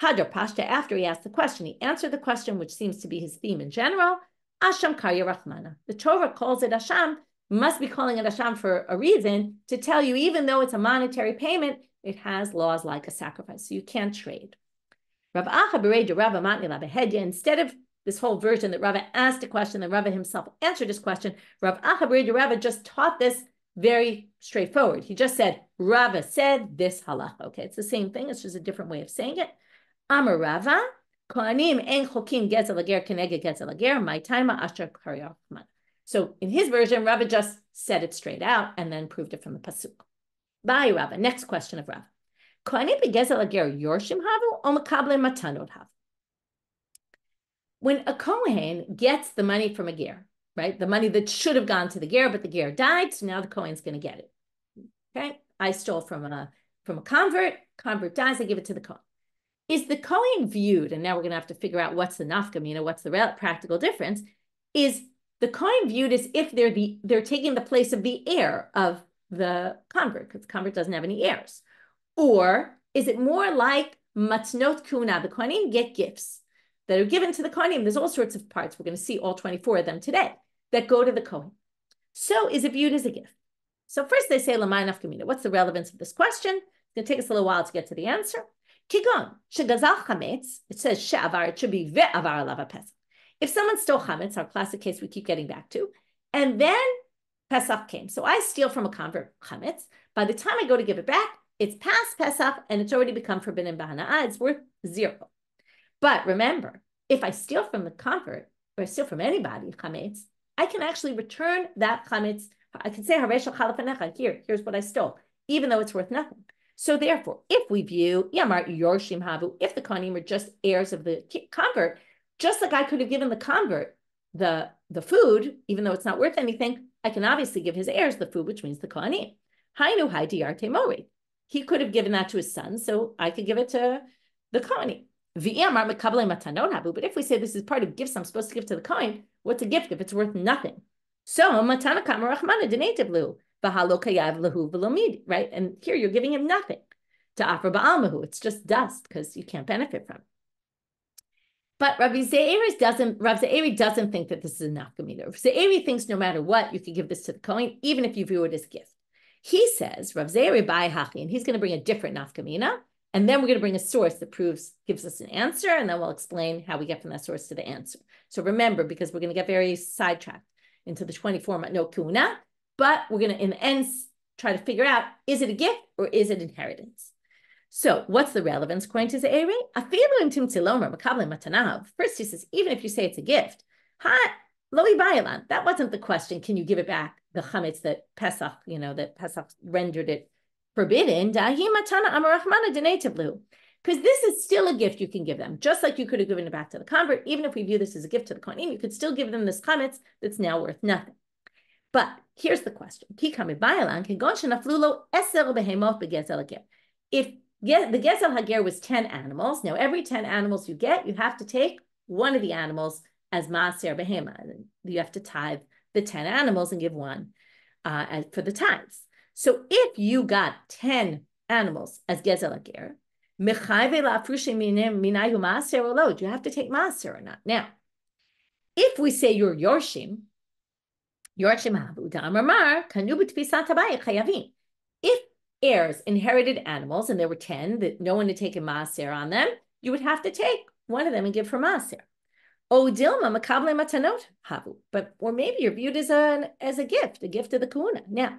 Hadar Pashta, after he asked the question, he answered the question, which seems to be his theme in general, asham karya rachmana. The Torah calls it asham, must be calling it asham for a reason, to tell you, even though it's a monetary payment, it has laws like a sacrifice, so you can't trade. Instead of this whole version that Rava asked a question, that Rava himself answered his question, Rava just taught this very straightforward. He just said, Rava said this halacha. Okay, it's the same thing. It's just a different way of saying it. Amar Rava, kohanim en chokim gezel hager keneged gezel hager, my taima asher karya rachmana. So in his version, Rava just said it straight out and then proved it from the pasuk. Bye, Rava. Next question of Rava. Kohanim begezel hager yorshim havu o makablen matanot havu. When a kohen gets the money from a ger, right? The money that should have gone to the ger, but the ger died, so now the kohen's going to get it. Okay, I stole from a convert dies, I give it to the kohen. Is the kohen viewed, and now we're going to have to figure out what's the nafkamina, what's the practical difference, is the kohen viewed as if they're taking the place of the heir of the convert, because the convert doesn't have any heirs? Or is it more like matnot kuna, the kohanim get gifts that are given to the kohanim? There's all sorts of parts. We're going to see all 24 of them today that go to the kohen. So is it viewed as a gift? So first they say, Lamai nafkamina. What's the relevance of this question? It's going to take us a little while to get to the answer. Kigon, shegazal chametz, it says she'avar, it should be ve'avar alav Pesach. If someone stole chametz, our classic case we keep getting back to, and then Pesach came. So I steal from a convert chametz. By the time I go to give it back, it's past Pesach and it's already become forbidden b'hana'ah. It's worth 0. But remember, if I steal from the convert, or I steal from anybody, chametz, I can actually return that chametz. I can say, here's what I stole, even though it's worth nothing. So therefore, if we view, Yamar Yorshim Havu, if the kohanim are just heirs of the convert, just like I could have given the convert the food, even though it's not worth anything, I can obviously give his heirs the food, which means the kohanim. Hainu hai diarte mori. He could have given that to his son, so I could give it to the kohanim. But if we say this is part of gifts I'm supposed to give to the kohen, what's a gift if it's worth nothing? So matana kamma rachmana denativ lu v'halo kayav lahu v'lomid, right? And here you're giving him nothing to offer ba'almahu. It's just dust because you can't benefit from it. But Rav Ze'eri doesn't think that this is a nafkamina. Rav Ze'eri thinks no matter what, you could give this to the kohen, even if you view it as a gift. He says, Rav Ze'eri bai hachi, and he's going to bring a different nafkamina, and then we're going to bring a source that gives us an answer, and then we'll explain how we get from that source to the answer. So remember, because we're going to get very sidetracked into the 24 matnot kuna, but we're going to, in the end, try to figure out, is it a gift or is it inheritance? So what's the relevance according to Ze'eri? First, he says, even if you say it's a gift, that wasn't the question. Can you give it back? The chametz that Pesach, that Pesach rendered it forbidden. Because this is still a gift you can give them. Just like you could have given it back to the convert, even if we view this as a gift to the kohanim, you could still give them this chametz that's now worth nothing. But here's the question. If the gezel hager was 10 animals. Now, every 10 animals you get, you have to take one of the animals as maaser behema. You have to tithe the 10 animals and give one for the tithes. So if you got 10 animals as gezel hager, do you have to take maaser or not? Now, if we say you're yorshim, if heirs inherited animals, and there were 10 that no one had taken maaser on them, you would have to take one of them and give for maaser. Or maybe you're viewed as a gift of the kahuna. Now,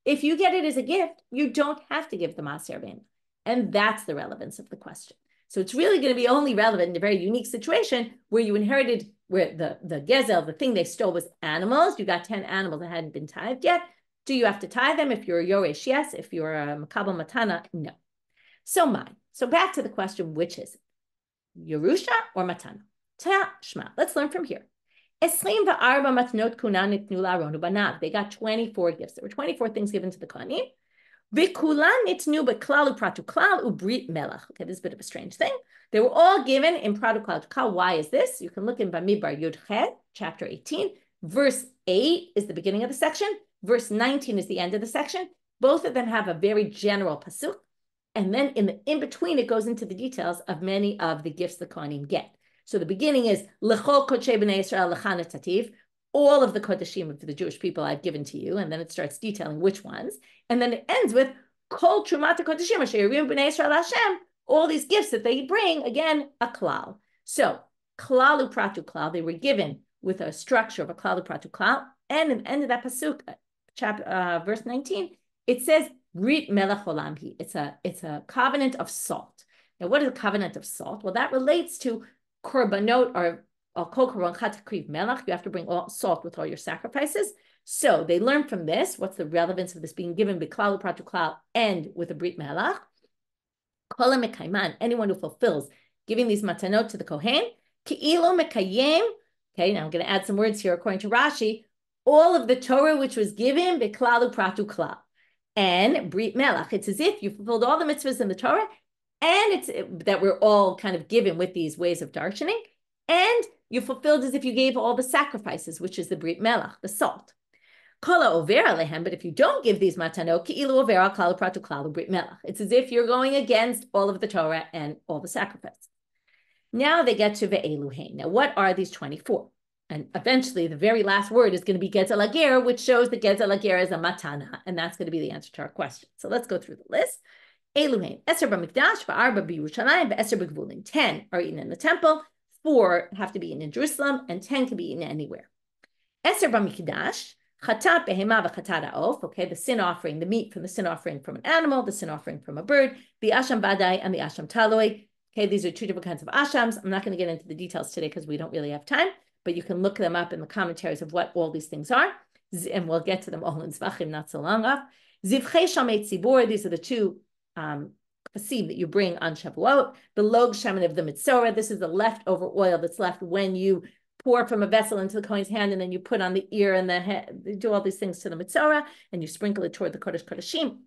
if you get it as a gift, you don't have to give the maaser bema. And that's the relevance of the question. So it's really going to be only relevant in a very unique situation where you inherited, where the gezel, the thing they stole was animals. You got 10 animals that hadn't been tithed yet. Do you have to tithe them? If you're a yoresh, yes. If you're a makabel matana, no. So back to the question, which is it? Yerusha or matana? Shma. Let's learn from here. They got 24 gifts. There were 24 things given to the kohanim. Okay, this is a bit of a strange thing. They were all given in pratu klal u'klal. Why is this? You can look in Bamidbar Yud Chet, chapter 18. Verse 8 is the beginning of the section. Verse 19 is the end of the section. Both of them have a very general pasuk. And then in between, it goes into the details of many of the gifts the kohanim get. So the beginning is L'chol kodshei b'nei Yisrael l'chanat tativ. All of the kodashim of the Jewish people I've given to you, and then it starts detailing which ones. And then it ends with Kol Trumat Kodashim Asher Yirivim B'nei Yisrael Hashem. All these gifts that they bring, again, a klal. So klal u'pratu klal, they were given with a structure of a klal u'pratu klal. And in the end of that pasuk, verse 19, it says Brit Melech Olam Hi. It's a covenant of salt. Now, what is a covenant of salt? Well, that relates to korbanot or you have to bring all salt with all your sacrifices. So they learn from this. What's the relevance of this being given b'klal u'pratu klal and with a brit melach? Anyone who fulfills giving these matanot to the kohen, ki'ilo mekayem. Okay, now I'm going to add some words here according to Rashi. All of the Torah which was given b'klal u'pratu klal and brit melach. It's as if you fulfilled all the mitzvahs in the Torah, and that we're all kind of given with these ways of darshaning, and you fulfilled as if you gave all the sacrifices, which is the brit melach, the salt. But if you don't give these matanot, it's as if you're going against all of the Torah and all the sacrifices. Now they get to ve'eluhein. Now, what are these 24? And eventually, the very last word is going to be gezel hager, which shows that gezel hager is a matana, and that's going to be the answer to our question. So let's go through the list. Eluhein, eser b'mikdash, v'arba b'Yerushalayim, v'eser b'gvulin. 10 are eaten in the temple. 4 have to be eaten in Jerusalem, and 10 can be eaten anywhere. Eser b'mikdash, chatat behema v'chatat ha'of. Okay, the sin offering, the meat from the sin offering from an animal, the sin offering from a bird, the asham badai and the asham taloi. Okay, these are 2 different kinds of ashams. I'm not going to get into the details today because we don't really have time, but you can look them up in the commentaries of what all these things are, and we'll get to them all in Zvachim not so long off. Zivchei shamei tzibor, these are the 2 chasim that you bring on Shavuot. The log shaman of the mitzorah, this is the leftover oil that's left when you pour from a vessel into the kohen's hand, and then you put on the ear and the head. You do all these things to the mitzorah, and you sprinkle it toward the kodesh kodeshim.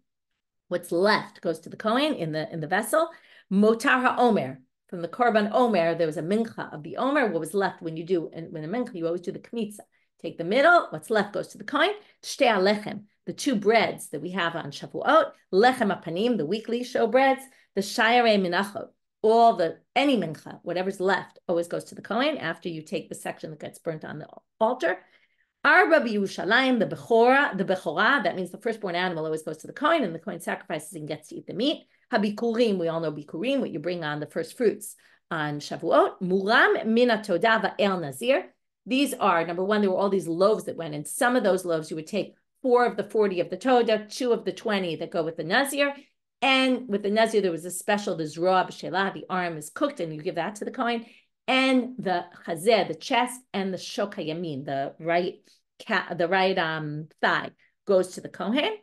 What's left goes to the kohen in the vessel. Motar ha'omer. From the korban omer, there was a mincha of the omer. What was left when you do, and when a mincha, you always do the knitza. Take the middle, what's left goes to the kohen. Shtei alechem, the two breads that we have on Shavuot, lechem apanim, the weekly show breads, the shayarei minachot, any mincha, whatever's left, always goes to the kohen after you take the section that gets burnt on the altar. Arba b'Yerushalayim, the bechorah, that means the firstborn animal always goes to the kohen, and the kohen sacrifices and gets to eat the meat. Habikurim, we all know bikurim, what you bring on the first fruits on Shavuot. Muram min hatodah va'el nazir. These are, number one, there were all these loaves that went in. Some of those loaves you would take 4 of the 40 of the Todah, 2 of the 20 that go with the Nazir. And with the Nazir, there was a special, the Zroa B'Shelah, the arm is cooked, and you give that to the kohen. And the Chazeh, the chest, and the Shok HaYamin, the right thigh, goes to the kohen.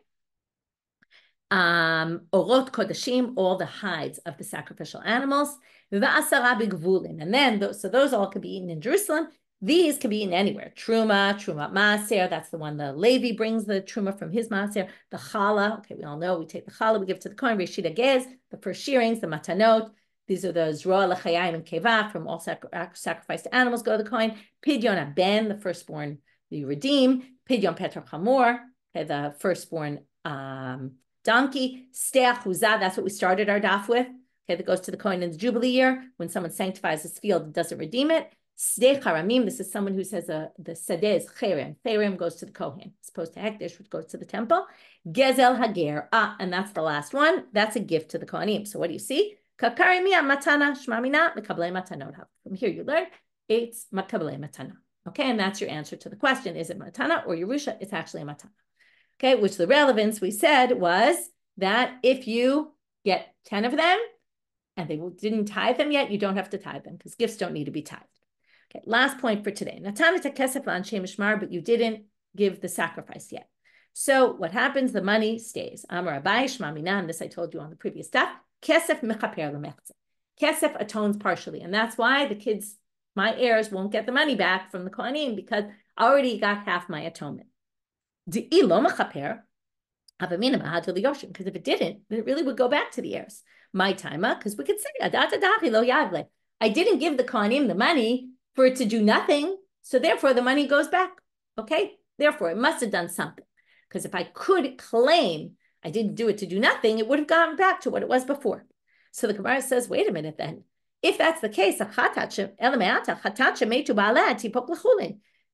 Orot Kodashim, all the hides of the sacrificial animals. V'asara b'gvulin. And then, so those all could be eaten in Jerusalem. These can be eaten anywhere. Truma maaser, that's the one the Levi brings the truma from his maaser. The challah, okay, we all know we take the challah, we give to the kohen. Reshita gez, the first shearings, the matanot. These are the zroa l'chayim and keva from all sacrificed animals go to the kohen. Pidyon aben, the firstborn that you redeem. Pidyon petra chamor, okay, the firstborn donkey. Steach huzah, that's what we started our daf with. Okay, that goes to the kohen in the Jubilee year. When someone sanctifies his field, it doesn't redeem it. Sdei charamim, this is someone who says the sadeh is cherem. Cherem goes to the kohen, as opposed to hekdesh, which goes to the temple. Gezel hager, and that's the last one. That's a gift to the kohanim. So what do you see? Kakari miya matana shmamina mekablei matanot. From here you learn it's mekablei matana. Okay, and that's your answer to the question: is it matana or yerusha? It's actually a matana. Okay, which the relevance we said was that if you get 10 of them and they didn't tithe them yet, you don't have to tithe them because gifts don't need to be tithed. Okay, last point for today. Natanita kesef l'anshei mishmar, but you didn't give the sacrifice yet. So what happens? The money stays. Amar Abai Shema Mina, and this I told you on the previous stuff. Kesef mechaper l'mechzeh. Kesef atones partially, and that's why the kids, my heirs, won't get the money back from the kohanim because I already got half my atonement. De'i lo mechaper, avamina mahad l'yoshim, because if it didn't, then it really would go back to the heirs. My timer, because we could say adata dachi lo yavle. I didn't give the kohanim the money for it to do nothing, so therefore the money goes back, okay? Therefore, it must have done something, because if I could claim I didn't do it to do nothing, it would have gone back to what it was before. So the Gemara says, wait a minute then. If that's the case,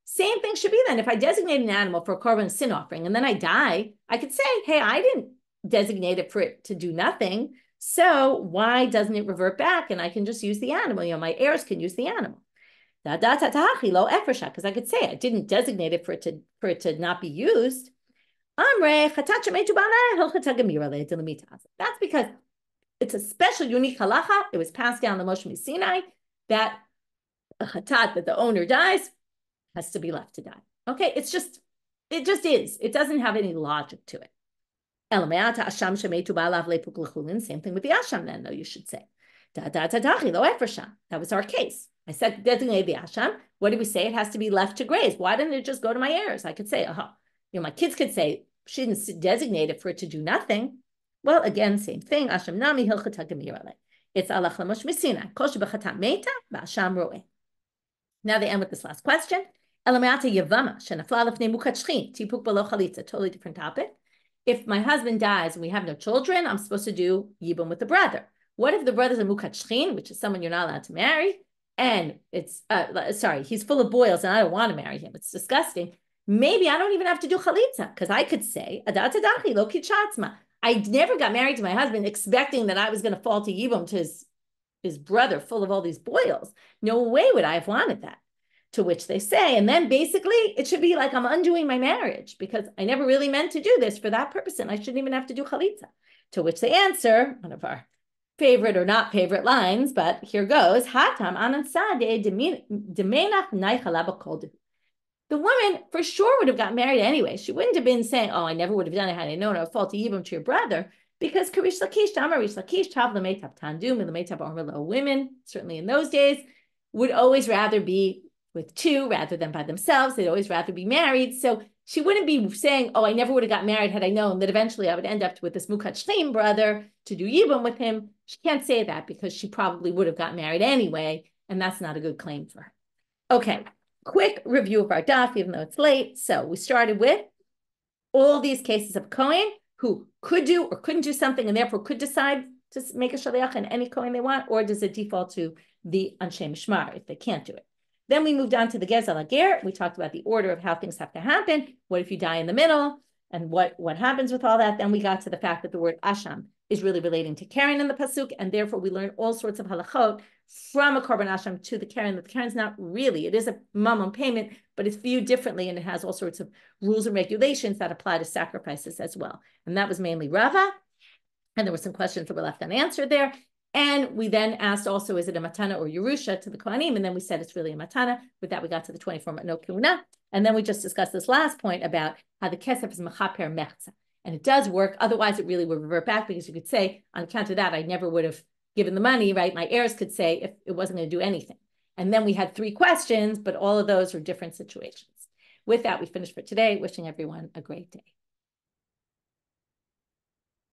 same thing should be then. If I designate an animal for a korban sin offering and then I die, I could say, hey, I didn't designate it for it to do nothing, so why doesn't it revert back and I can just use the animal? You know, my heirs can use the animal. Because I could say I didn't designate it for it to not be used. That's because it's a special, unique halacha. It was passed down the Moshe Sinai that a chatat that the owner dies has to be left to die. Okay, it just is. It doesn't have any logic to it. Same thing with the asham then, though, you should say. That was our case. I said designate the asham. What did we say? It has to be left to graze. Why didn't it just go to my heirs? I could say, my kids could say, she didn't designate it for it to do nothing. Well, again, same thing. Asham nami hilchata gemirale. It's alach lamosh misina. Kol shebachata meta ba'asham roeh. Now they end with this last question. Elameata yavama shenafla lefnei mukat shchin tipuk b'lo chalitza. Totally different topic. If my husband dies and we have no children, I'm supposed to do yibum with the brother. What if the brother's a mukat shchin, which is someone you're not allowed to marry, and it's he's full of boils and I don't want to marry him. It's disgusting. Maybe I don't even have to do chalitza because I could say adatadachi lo kichatzma. I never got married to my husband expecting that I was going to fall to yibum to his brother full of all these boils. No way would I have wanted that. To which they say, and then basically it should be like I'm undoing my marriage because I never really meant to do this for that purpose and I shouldn't even have to do chalitza. To which they answer, one of our favorite or not favorite lines, but here goes, Hatam anansade demenach naichalaba koldu. The woman for sure would have got married anyway. She wouldn't have been saying, I never would have done it had I known I would fall to yibum to your brother, because Karish Lakish, Tamarish Lakish, Tav Lametab Tandum, and Lametab Armelo women, certainly in those days, would always rather be with two rather than by themselves. They'd always rather be married. So she wouldn't be saying, oh, I never would have got married had I known that eventually I would end up with this Mukat Shleim brother to do Yibum with him. She can't say that because she probably would have got married anyway, and that's not a good claim for her. Okay, quick review of our daf, even though it's late. So we started with all these cases of kohen who could do or couldn't do something and therefore could decide to make a shaliach in any kohen they want, or does it default to the anshe mishmar if they can't do it? Then we moved on to the gezel hager. We talked about the order of how things have to happen. What if you die in the middle? And what happens with all that? Then we got to the fact that the word asham is really relating to Karen in the pasuk, and therefore we learn all sorts of halachot from a korban asham to the Karen. The Karen's not really, it is a mammon payment, but it's viewed differently, and it has all sorts of rules and regulations that apply to sacrifices as well. And that was mainly Rava, and there were some questions that were left unanswered there. And we then asked also, is it a matana or yerusha to the kohanim? And then we said it's really a matana. With that, we got to the 24 no kuna. And then we just discussed this last point about how the kesef is mechaper mechza. And it does work. Otherwise, it really would revert back, because you could say, on account of that, I never would have given the money, right? My heirs could say if it wasn't going to do anything. And then we had 3 questions, but all of those are different situations. With that, we finished for today. Wishing everyone a great day.